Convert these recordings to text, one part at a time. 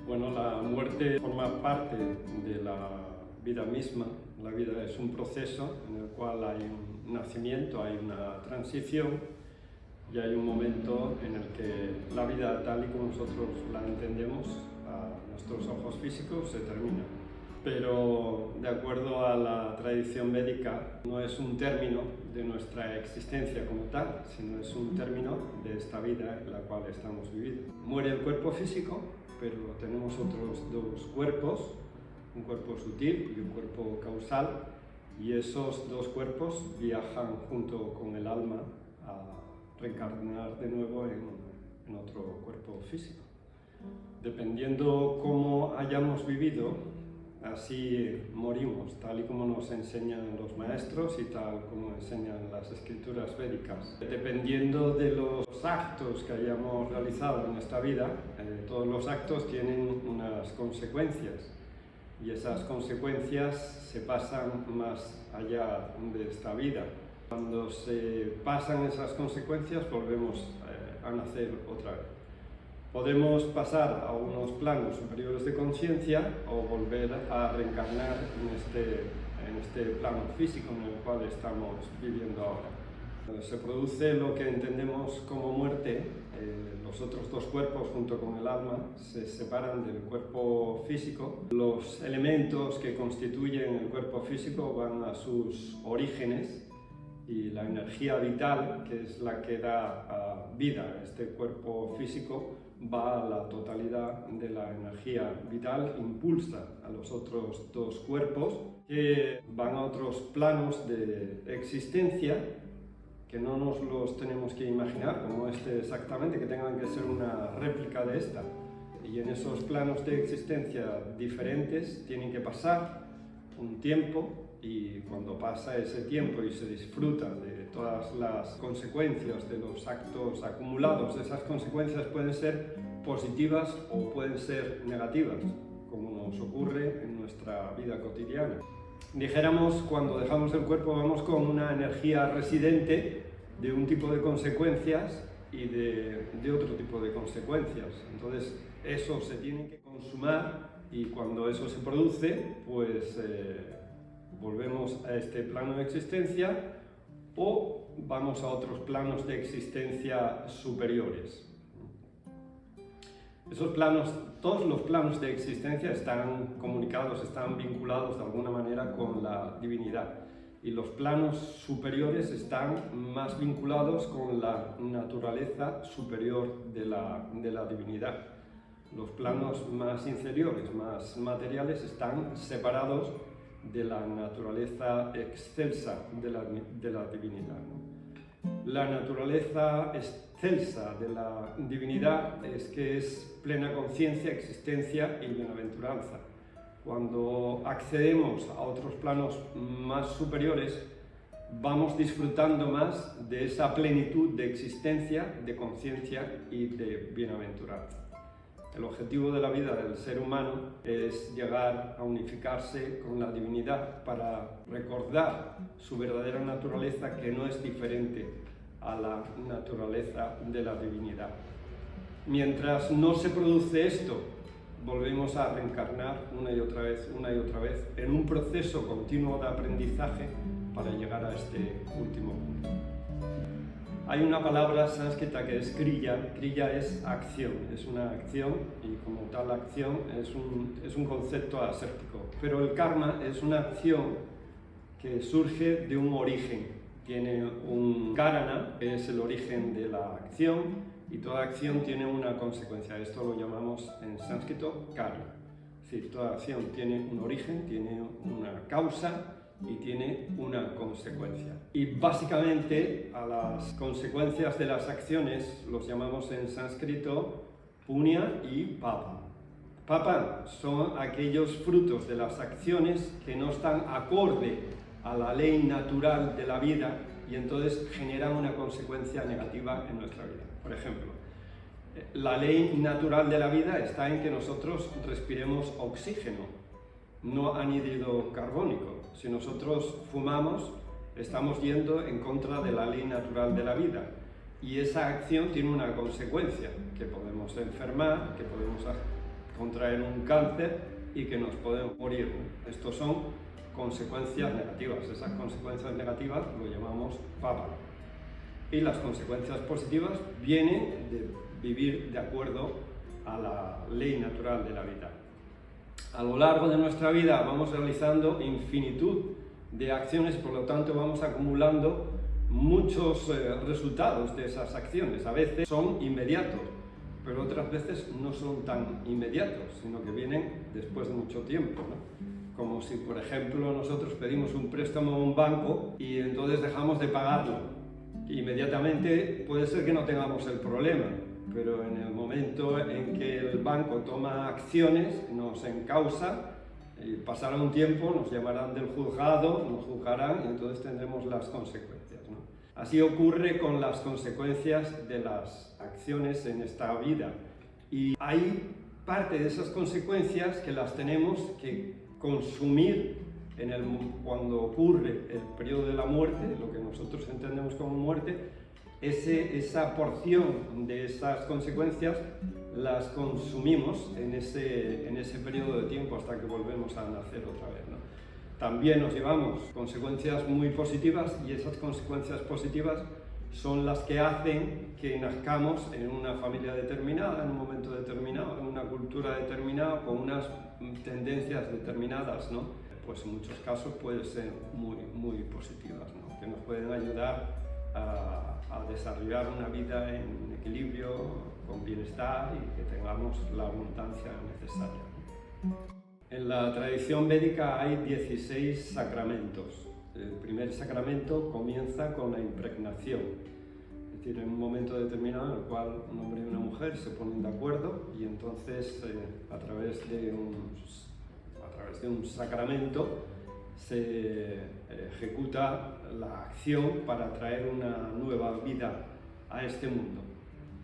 Bueno, la muerte forma parte de la vida misma. La vida es un proceso en el cual hay un nacimiento, hay una transición y hay un momento en el que la vida tal y como nosotros la entendemos a nuestros ojos físicos se termina. Pero de acuerdo a la tradición védica, no es un término de nuestra existencia como tal, sino es un término de esta vida en la cual estamos viviendo. Muere el cuerpo físico, pero tenemos otros dos cuerpos, un cuerpo sutil y un cuerpo causal, y esos dos cuerpos viajan junto con el alma a reencarnar de nuevo en otro cuerpo físico. Dependiendo cómo hayamos vivido, así morimos, tal y como nos enseñan los maestros y tal como enseñan las escrituras védicas. Dependiendo de los actos que hayamos realizado en esta vida, todos los actos tienen unas consecuencias y esas consecuencias se pasan más allá de esta vida. Cuando se pasan esas consecuencias volvemos a nacer otra vez. Podemos pasar a unos planos superiores de conciencia o volver a reencarnar en este plano físico en el cual estamos viviendo ahora. Cuando se produce lo que entendemos como muerte, los otros dos cuerpos junto con el alma se separan del cuerpo físico. Los elementos que constituyen el cuerpo físico van a sus orígenes y la energía vital, que es la que da vida a este cuerpo físico, va a la totalidad de la energía vital, impulsa a los otros dos cuerpos que van a otros planos de existencia que no nos los tenemos que imaginar como este exactamente, que tengan que ser una réplica de esta. Y en esos planos de existencia diferentes tienen que pasar un tiempo, y cuando pasa ese tiempo y se disfruta de todas las consecuencias de los actos acumulados, esas consecuencias pueden ser positivas o pueden ser negativas, como nos ocurre en nuestra vida cotidiana. Dijéramos, cuando dejamos el cuerpo vamos con una energía residente de un tipo de consecuencias y de otro tipo de consecuencias. Entonces eso se tiene que consumar y cuando eso se produce, pues volvemos a este plano de existencia o vamos a otros planos de existencia superiores. Esos planos, todos los planos de existencia están comunicados, están vinculados de alguna manera con la divinidad, y los planos superiores están más vinculados con la naturaleza superior de la divinidad. Los planos más inferiores, más materiales, están separados de la naturaleza excelsa de la divinidad. La naturaleza excelsa de la divinidad es que es plena conciencia, existencia y bienaventuranza. Cuando accedemos a otros planos más superiores, vamos disfrutando más de esa plenitud de existencia, de conciencia y de bienaventuranza. El objetivo de la vida del ser humano es llegar a unificarse con la divinidad para recordar su verdadera naturaleza, que no es diferente a la naturaleza de la divinidad. Mientras no se produce esto, volvemos a reencarnar una y otra vez en un proceso continuo de aprendizaje para llegar a este último punto. Hay una palabra sánscrita que es kriya. Kriya es acción, es una acción y como tal acción es un concepto aséptico. Pero el karma es una acción que surge de un origen. Tiene un karana, que es el origen de la acción, y toda acción tiene una consecuencia. Esto lo llamamos en sánscrito karma. Es decir, toda acción tiene un origen, tiene una causa y tiene una consecuencia. Y básicamente a las consecuencias de las acciones los llamamos en sánscrito punya y papa. Papa son aquellos frutos de las acciones que no están acorde a la ley natural de la vida y entonces generan una consecuencia negativa en nuestra vida. Por ejemplo, la ley natural de la vida está en que nosotros respiremos oxígeno, no anhídrido carbónico. Si nosotros fumamos, estamos yendo en contra de la ley natural de la vida. Y esa acción tiene una consecuencia, que podemos enfermar, que podemos contraer un cáncer y que nos podemos morir. Estos son consecuencias negativas. Esas consecuencias negativas lo llamamos pápalo. Y las consecuencias positivas vienen de vivir de acuerdo a la ley natural de la vida. A lo largo de nuestra vida vamos realizando infinitud de acciones, por lo tanto vamos acumulando muchos resultados de esas acciones. A veces son inmediatos, pero otras veces no son tan inmediatos, sino que vienen después de mucho tiempo, ¿no? Como si, por ejemplo, nosotros pedimos un préstamo a un banco y entonces dejamos de pagarlo. Inmediatamente puede ser que no tengamos el problema, pero en el momento en que el banco toma acciones, nos encausa, y pasará un tiempo, nos llamarán del juzgado, nos juzgarán y entonces tendremos las consecuencias, ¿no? Así ocurre con las consecuencias de las acciones en esta vida. Y hay parte de esas consecuencias que las tenemos que consumir cuando ocurre el periodo de la muerte, lo que nosotros entendemos como muerte. Esa porción de esas consecuencias las consumimos en ese periodo de tiempo hasta que volvemos a nacer otra vez, ¿no? También nos llevamos consecuencias muy positivas y esas consecuencias positivas son las que hacen que nazcamos en una familia determinada, en un momento determinado, en una cultura determinada, con unas tendencias determinadas, ¿no? Pues en muchos casos pueden ser muy, muy positivas, ¿no? Que nos pueden ayudar a desarrollar una vida en equilibrio, con bienestar y que tengamos la abundancia necesaria. En la tradición védica hay 16 sacramentos. El primer sacramento comienza con la impregnación, es decir, en un momento determinado en el cual un hombre y una mujer se ponen de acuerdo y entonces a través de un sacramento se ejecuta la acción para traer una nueva vida a este mundo.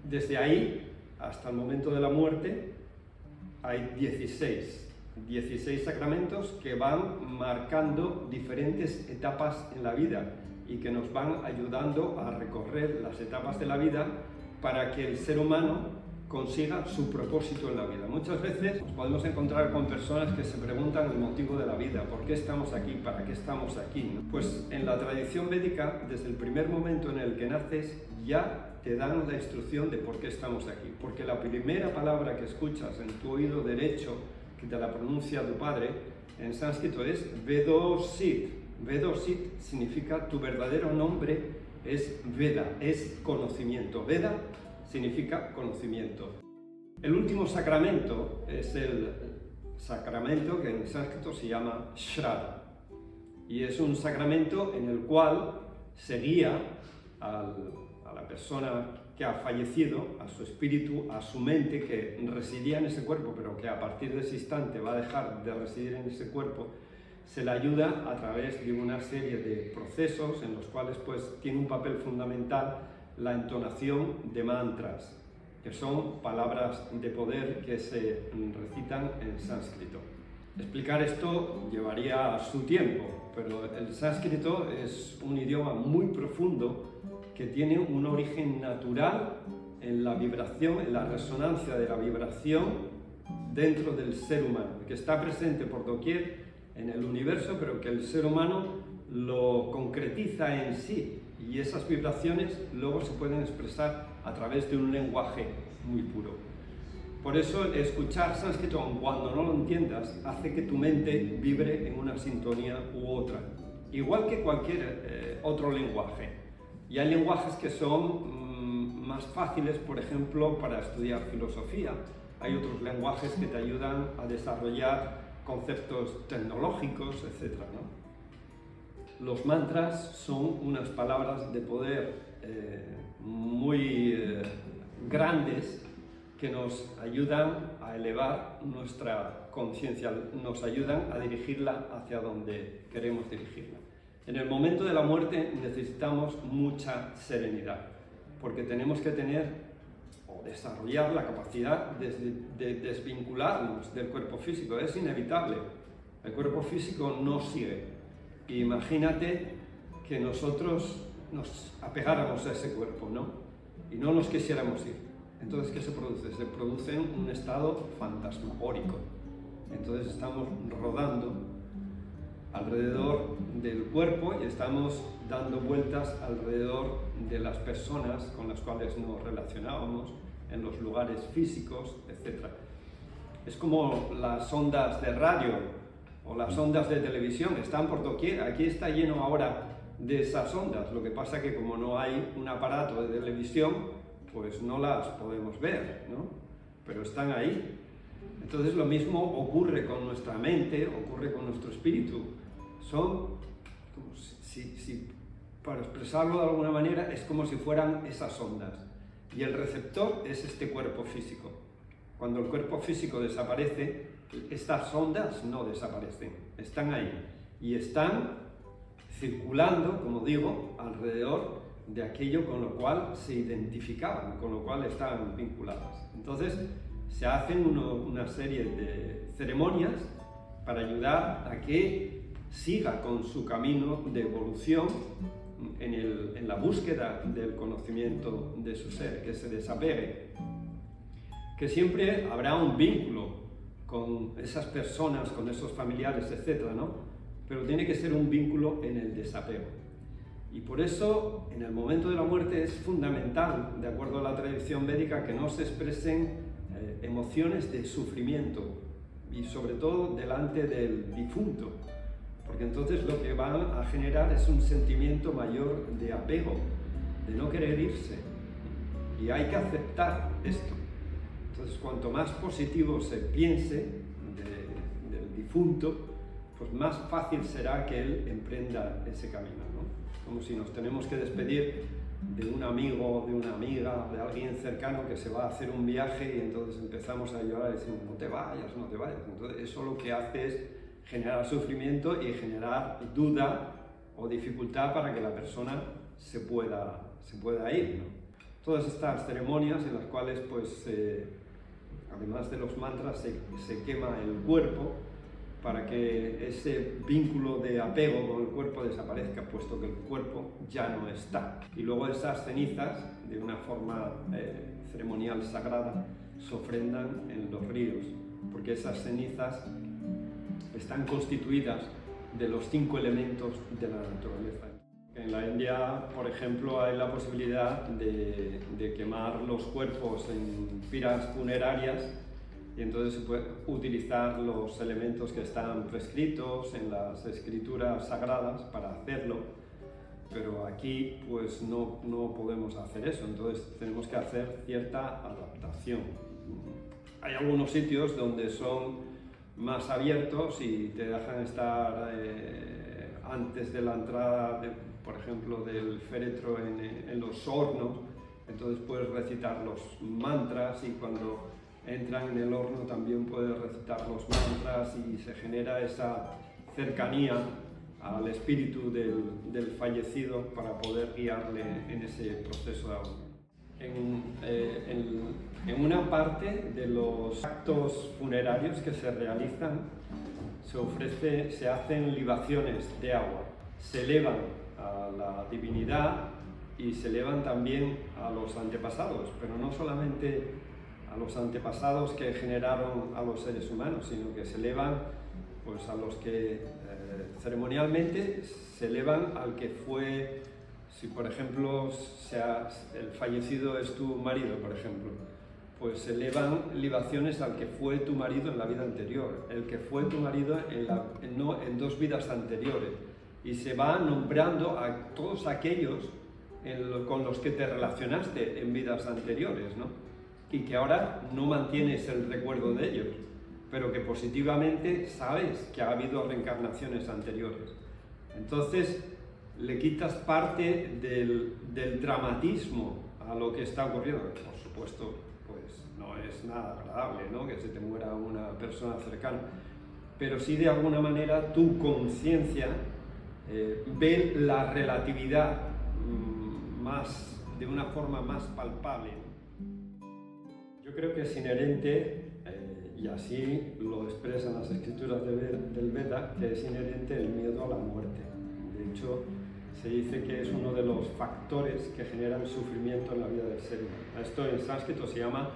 Desde ahí hasta el momento de la muerte hay 16 sacramentos que van marcando diferentes etapas en la vida y que nos van ayudando a recorrer las etapas de la vida para que el ser humano consiga su propósito en la vida. Muchas veces nos podemos encontrar con personas que se preguntan el motivo de la vida, ¿por qué estamos aquí? ¿Para qué estamos aquí? ¿No? Pues en la tradición védica, desde el primer momento en el que naces, ya te dan la instrucción de por qué estamos aquí. Porque la primera palabra que escuchas en tu oído derecho, que te la pronuncia tu padre, en sánscrito es Vedosit. Vedosit significa tu verdadero nombre es Veda, es conocimiento. Veda significa conocimiento. El último sacramento es el sacramento que en sánscrito se llama Shraddha. Y es un sacramento en el cual se guía a la persona que ha fallecido, a su espíritu, a su mente que residía en ese cuerpo, pero que a partir de ese instante va a dejar de residir en ese cuerpo. Se le ayuda a través de una serie de procesos en los cuales pues, tiene un papel fundamental la entonación de mantras, que son palabras de poder que se recitan en sánscrito. Explicar esto llevaría su tiempo, pero el sánscrito es un idioma muy profundo que tiene un origen natural en la vibración, en la resonancia de la vibración dentro del ser humano, que está presente por doquier en el universo, pero que el ser humano lo concretiza en sí. Y esas vibraciones luego se pueden expresar a través de un lenguaje muy puro. Por eso escuchar sánscrito, aun cuando no lo entiendas, hace que tu mente vibre en una sintonía u otra, igual que cualquier otro lenguaje. Y hay lenguajes que son más fáciles, por ejemplo, para estudiar filosofía. Hay otros lenguajes que te ayudan a desarrollar conceptos tecnológicos, etc., ¿no? Los mantras son unas palabras de poder muy grandes que nos ayudan a elevar nuestra conciencia, nos ayudan a dirigirla hacia donde queremos dirigirla. En el momento de la muerte necesitamos mucha serenidad, porque tenemos que tener o desarrollar la capacidad de desvincularnos del cuerpo físico. Es inevitable, el cuerpo físico no sigue. Imagínate que nosotros nos apegáramos a ese cuerpo, ¿no? y no nos quisiéramos ir. Entonces, ¿qué se produce? Se produce un estado fantasmagórico. Entonces estamos rodando alrededor del cuerpo y estamos dando vueltas alrededor de las personas con las cuales nos relacionábamos, en los lugares físicos, etc. Es como las ondas de radio o las ondas de televisión, están por doquier. Aquí está lleno ahora de esas ondas. Lo que pasa que como no hay un aparato de televisión, pues no las podemos ver, ¿no? Pero están ahí. Entonces lo mismo ocurre con nuestra mente, ocurre con nuestro espíritu. Son, como si para expresarlo de alguna manera, es como si fueran esas ondas. Y el receptor es este cuerpo físico. Cuando el cuerpo físico desaparece, estas ondas no desaparecen, están ahí. Y están circulando, como digo, alrededor de aquello con lo cual se identificaban, con lo cual estaban vinculadas. Entonces, se hacen una serie de ceremonias para ayudar a que siga con su camino de evolución en la búsqueda del conocimiento de su ser, que se desapegue, que siempre habrá un vínculo con esas personas, con esos familiares, etc., ¿no? Pero tiene que ser un vínculo en el desapego. Y por eso, en el momento de la muerte es fundamental, de acuerdo a la tradición védica, que no se expresen emociones de sufrimiento, y sobre todo delante del difunto, porque entonces lo que van a generar es un sentimiento mayor de apego, de no querer irse, y hay que aceptar esto. Entonces, cuanto más positivo se piense del difunto, pues más fácil será que él emprenda ese camino, ¿no? Como si nos tenemos que despedir de un amigo, de una amiga, de alguien cercano que se va a hacer un viaje y entonces empezamos a llorar y decimos, no te vayas, no te vayas. Entonces eso lo que hace es generar sufrimiento y generar duda o dificultad para que la persona se pueda ir, ¿no? Todas estas ceremonias en las cuales, pues, además de los mantras, se quema el cuerpo para que ese vínculo de apego con el cuerpo desaparezca, puesto que el cuerpo ya no está. Y luego esas cenizas, de una forma ceremonial sagrada, se ofrendan en los ríos, porque esas cenizas están constituidas de los 5 elementos de la naturaleza. En la India, por ejemplo, hay la posibilidad de quemar los cuerpos en piras funerarias, y entonces se puede utilizar los elementos que están prescritos en las escrituras sagradas para hacerlo, pero aquí pues no podemos hacer eso, entonces tenemos que hacer cierta adaptación. Hay algunos sitios donde son más abiertos y te dejan estar antes de la entrada, por ejemplo, del féretro en los hornos, entonces puedes recitar los mantras y cuando entran en el horno también puedes recitar los mantras y se genera esa cercanía al espíritu del fallecido para poder guiarle en ese proceso de agua. En una parte de los actos funerarios que se realizan se hacen libaciones de agua, se elevan a la divinidad y se elevan también a los antepasados, pero no solamente a los antepasados que generaron a los seres humanos, sino que se elevan pues, a los que ceremonialmente se elevan al que fue, si por ejemplo el fallecido es tu marido, por ejemplo, pues se elevan libaciones al que fue tu marido en la vida anterior, el que fue tu marido en 2 vidas anteriores, y se va nombrando a todos aquellos con los que te relacionaste en vidas anteriores, ¿no? Y que ahora no mantienes el recuerdo de ellos, pero que positivamente sabes que ha habido reencarnaciones anteriores. Entonces le quitas parte del dramatismo a lo que está ocurriendo. Por supuesto, pues no es nada agradable, ¿no?, que se te muera una persona cercana, pero sí de alguna manera tu conciencia ve la relatividad de una forma más palpable. Yo creo que es inherente, y así lo expresan las escrituras del Veda, que es inherente el miedo a la muerte. De hecho, Se dice que es uno de los factores que generan sufrimiento en la vida del ser humano. Esto en sánscrito se llama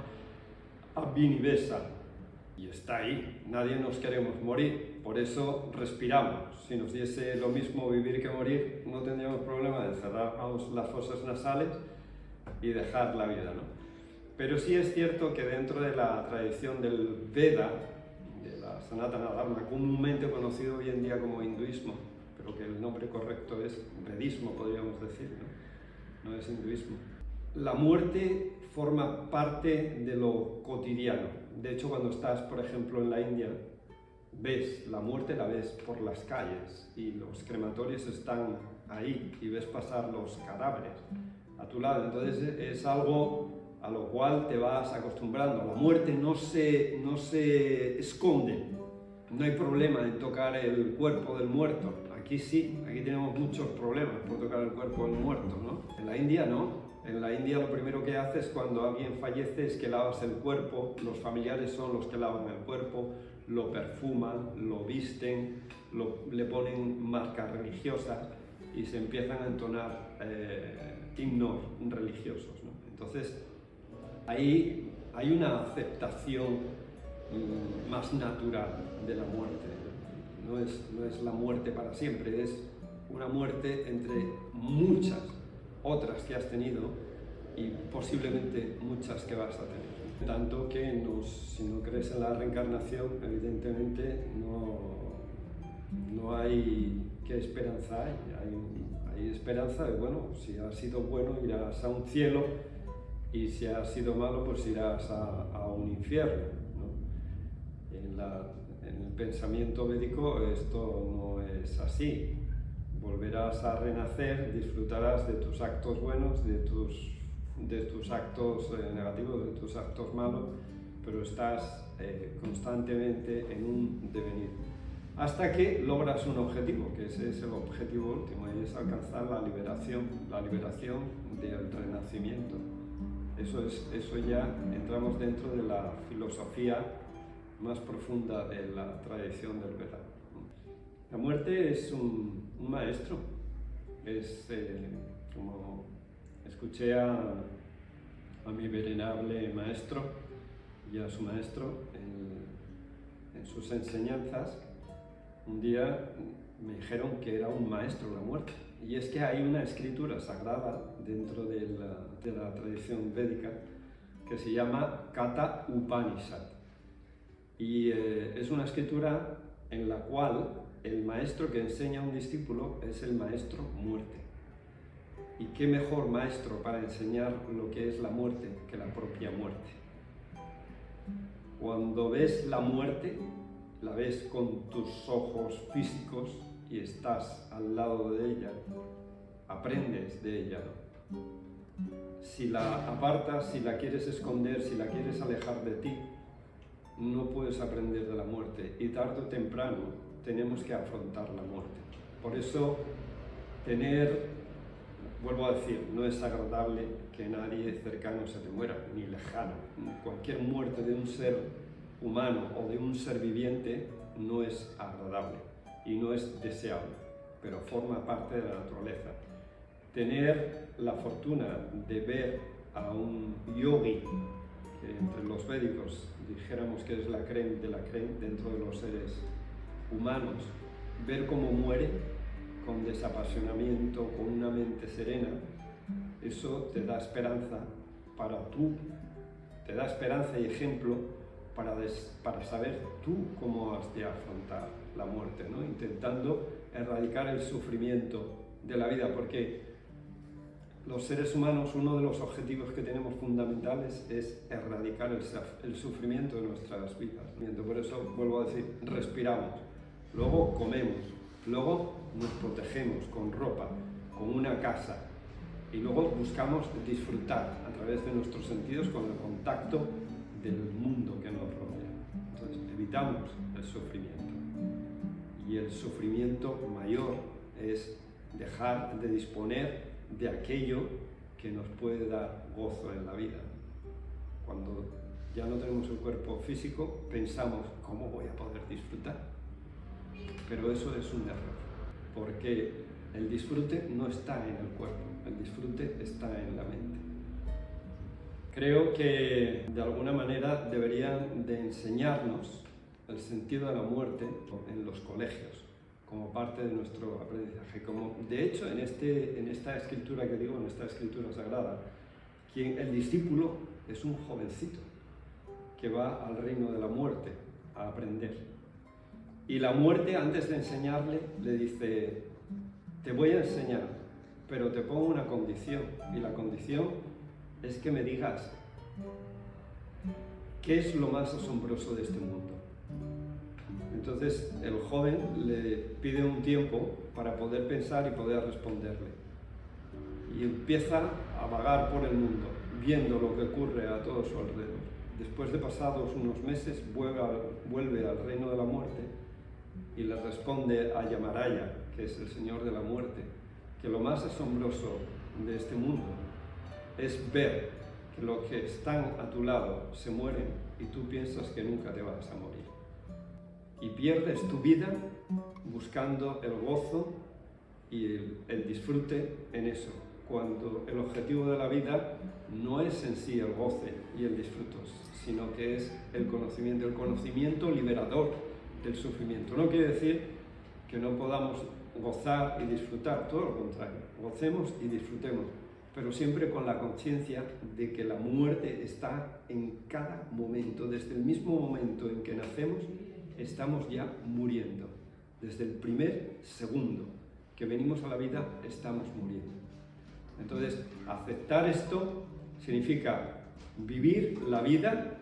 abhinivesa y está ahí. Nadie nos queremos morir, por eso respiramos. Si nos diese lo mismo vivir que morir, no tendríamos problema de cerrar las fosas nasales y dejar la vida, ¿no? Pero sí es cierto que dentro de la tradición del Veda, de la Sanatana Dharma, comúnmente conocido hoy en día como hinduismo, pero que el nombre correcto es vedismo, podríamos decir, ¿no? No es hinduismo. La muerte forma parte de lo cotidiano. De hecho, cuando estás, por ejemplo, en la India, ves la muerte, la ves por las calles y los crematorios están ahí y ves pasar los cadáveres a tu lado. Entonces es algo a lo cual te vas acostumbrando. La muerte no se esconde. No hay problema en tocar el cuerpo del muerto. Aquí sí, aquí tenemos muchos problemas por tocar el cuerpo del muerto, ¿no? En la India no. En la India lo primero que haces cuando alguien fallece es que lavas el cuerpo, los familiares son los que lavan el cuerpo, lo perfuman, lo visten, le ponen marcas religiosas y se empiezan a entonar himnos religiosos, ¿no? Entonces, ahí hay una aceptación más natural de la muerte. No es la muerte para siempre, es una muerte entre muchas otras que has tenido y posiblemente muchas que vas a tener. Tanto que si no crees en la reencarnación, evidentemente no hay qué esperanza hay. Hay esperanza de, bueno, si has sido bueno irás a un cielo y si has sido malo pues irás a un infierno, ¿no? En el pensamiento védico esto no es así. Volverás a renacer, disfrutarás de tus actos buenos, de tus actos negativos, de tus actos malos, pero estás constantemente en un devenir. Hasta que logras un objetivo, que ese es el objetivo último, y es alcanzar la liberación del renacimiento. Eso ya entramos dentro de la filosofía más profunda de la tradición del Veda. La muerte es un maestro, como escuché a mi venerable maestro y a su maestro en sus enseñanzas, un día me dijeron que era un maestro la muerte. Y es que hay una escritura sagrada dentro de la tradición védica que se llama Katha Upanishad. Y es una escritura en la cual el maestro que enseña a un discípulo es el maestro muerte. ¿Y qué mejor maestro para enseñar lo que es la muerte que la propia muerte? Cuando ves la muerte, la ves con tus ojos físicos y estás al lado de ella, aprendes de ella, ¿no? Si la apartas, si la quieres esconder, si la quieres alejar de ti, no puedes aprender de la muerte y tarde o temprano tenemos que afrontar la muerte. Por eso vuelvo a decir, no es agradable que nadie cercano se te muera, ni lejano. Cualquier muerte de un ser humano o de un ser viviente no es agradable y no es deseable, pero forma parte de la naturaleza. Tener la fortuna de ver a un yogi, que entre los védicos dijéramos que es la creme de la creme dentro de los seres humanos, ver cómo muere con desapasionamiento, con una mente serena, eso te da esperanza te da esperanza y ejemplo para saber tú cómo has de afrontar la muerte, ¿no? Intentando erradicar el sufrimiento de la vida, porque los seres humanos, uno de los objetivos que tenemos fundamentales es erradicar el sufrimiento de nuestras vidas. Por eso, vuelvo a decir, respiramos, luego comemos, luego nos protegemos con ropa, con una casa, y luego buscamos disfrutar a través de nuestros sentidos con el contacto del mundo que nos rodea. Entonces, evitamos el sufrimiento. Y el sufrimiento mayor es dejar de disponer de aquello que nos puede dar gozo en la vida. Cuando ya no tenemos el cuerpo físico, pensamos, ¿cómo voy a poder disfrutar? Pero eso es un error, porque El disfrute no está en el cuerpo, el disfrute está en la mente. Creo que de alguna manera deberían de enseñarnos el sentido de la muerte en los colegios, como parte de nuestro aprendizaje. Como, de hecho, en esta escritura que digo, en esta escritura sagrada, el discípulo es un jovencito que va al reino de la muerte a aprender. Y la muerte, antes de enseñarle, le dice: te voy a enseñar, pero te pongo una condición, y la condición es que me digas qué es lo más asombroso de este mundo. Entonces el joven le pide un tiempo para poder pensar y poder responderle. Y empieza a vagar por el mundo, viendo lo que ocurre a todo su alrededor. Después de pasados unos meses, vuelve al reino de la muerte y le responde a Yamaraya, que es el señor de la muerte, que lo más asombroso de este mundo es ver que los que están a tu lado se mueren y tú piensas que nunca te vas a morir. Y pierdes tu vida buscando el gozo y el disfrute en eso, cuando el objetivo de la vida no es en sí el goce y el disfrute, sino que es el conocimiento liberador del sufrimiento. No quiere decir que no podamos gozar y disfrutar, todo lo contrario, gocemos y disfrutemos, pero siempre con la conciencia de que la muerte está en cada momento. Desde el mismo momento en que nacemos, estamos ya muriendo. Desde el primer segundo que venimos a la vida, estamos muriendo. Entonces, aceptar esto significa vivir la vida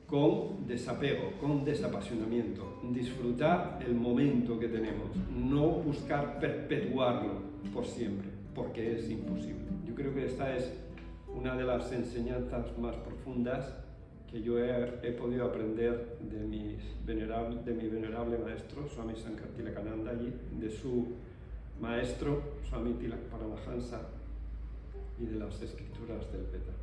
con desapego, con desapasionamiento, disfrutar el momento que tenemos, no buscar perpetuarlo por siempre, porque es imposible. Yo creo que esta es una de las enseñanzas más profundas que yo he podido aprender de mi venerable maestro, Swami Sankar-Tilakananda, y de su maestro, Swami Paramahansa, y de las escrituras del Veda.